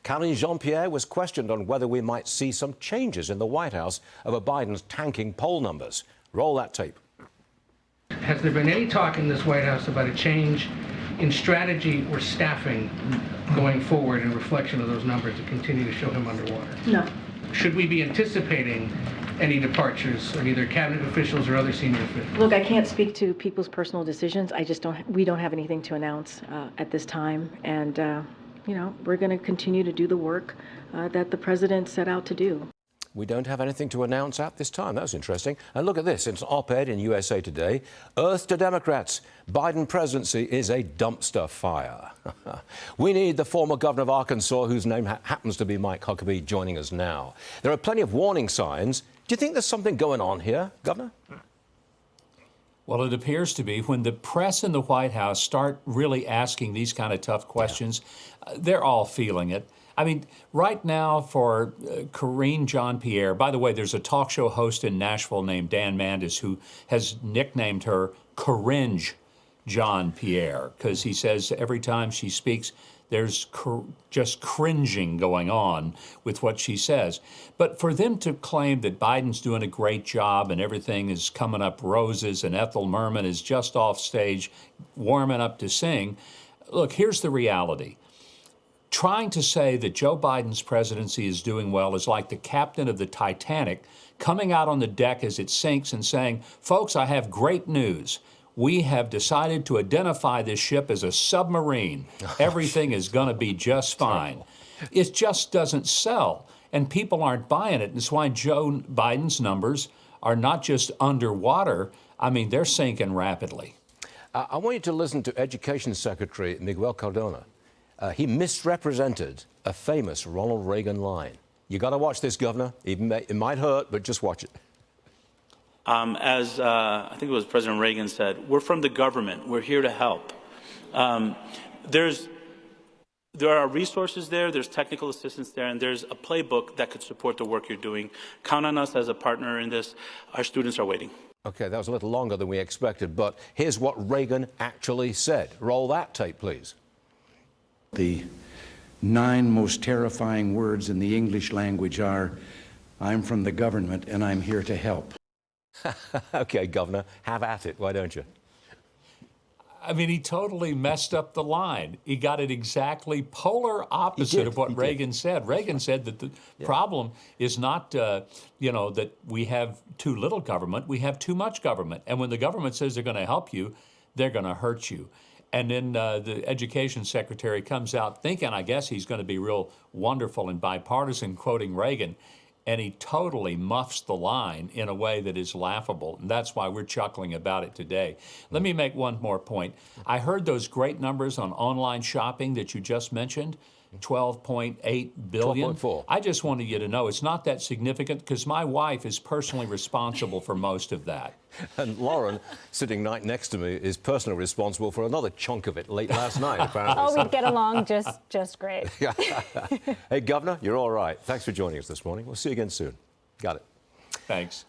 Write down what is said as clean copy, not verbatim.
Caroline Jean-Pierre was questioned on whether we might see some changes in the White House over Biden's tanking poll numbers. Roll that tape. Has there been any talk in this White House about a change in strategy or staffing going forward in reflection of those numbers to continue to show him underwater? No. Should we be anticipating any departures of either cabinet officials or other senior officials? Look, I can't speak to people's personal decisions. We don't have anything to announce at this time. And, you know, we're going to continue to do the work that the president set out to do. We don't have anything to announce at this time. That was interesting. And look at this. It's an op-ed in USA Today. Earth to Democrats. Biden presidency is a dumpster fire. We need the former governor of Arkansas, whose name happens to be Mike Huckabee, joining us now. There are plenty of warning signs. Do you think there's something going on here, Governor? Well, it appears to be. When the press in the White House start really asking these kind of tough questions, they're all feeling it. I mean, right now for Karine Jean-Pierre, by the way, there's a talk show host in Nashville named Dan Mandis who has nicknamed her Cringe Jean-Pierre because he says every time she speaks, there's just cringing going on with what she says. But for them to claim that Biden's doing a great job and everything is coming up roses and Ethel Merman is just off stage warming up to sing, look, here's the reality. Trying to say that Joe Biden's presidency is doing well is like the captain of the Titanic coming out on the deck as it sinks and saying, folks, I have great news. We have decided to identify this ship as a submarine. Everything is going to be just fine. It just doesn't sell, and people aren't buying it. That's why Joe Biden's numbers are not just underwater. I mean, they're sinking rapidly. I want you to listen to Education Secretary Miguel Cardona. He misrepresented a famous Ronald Reagan line. You got to watch this, Governor. It might hurt, but just watch it. As I think it was President Reagan said, we're from the government. We're here to help. There are resources there, there's technical assistance there, and there's a playbook that could support the work you're doing. Count on us as a partner in this. Our students are waiting. Okay, that was a little longer than we expected, but here's what Reagan actually said. Roll that tape, please. The 9 most terrifying words in the English language are, I'm from the government and I'm here to help. Okay, Governor, have at it. Why don't you? I mean, he totally messed up the line. He got it exactly polar opposite of what Reagan said. Reagan said that the problem is not, you know, that we have too little government. We have too much government. And when the government says they're going to help you, they're going to hurt you. And then the education secretary comes out thinking, I guess he's going to be real wonderful and bipartisan, quoting Reagan, and he totally muffs the line in a way that is laughable. And that's why we're chuckling about it today. Let me make one more point. I heard those great numbers on online shopping that you just mentioned. 12.8 billion. 12.4. I just wanted you to know it's not that significant because my wife is personally responsible for most of that. And Lauren, sitting right next to me, is personally responsible for another chunk of it late last night, apparently. Oh, we'd get along just great. Hey, Governor, you're all right. Thanks for joining us this morning. We'll see you again soon. Got it. Thanks.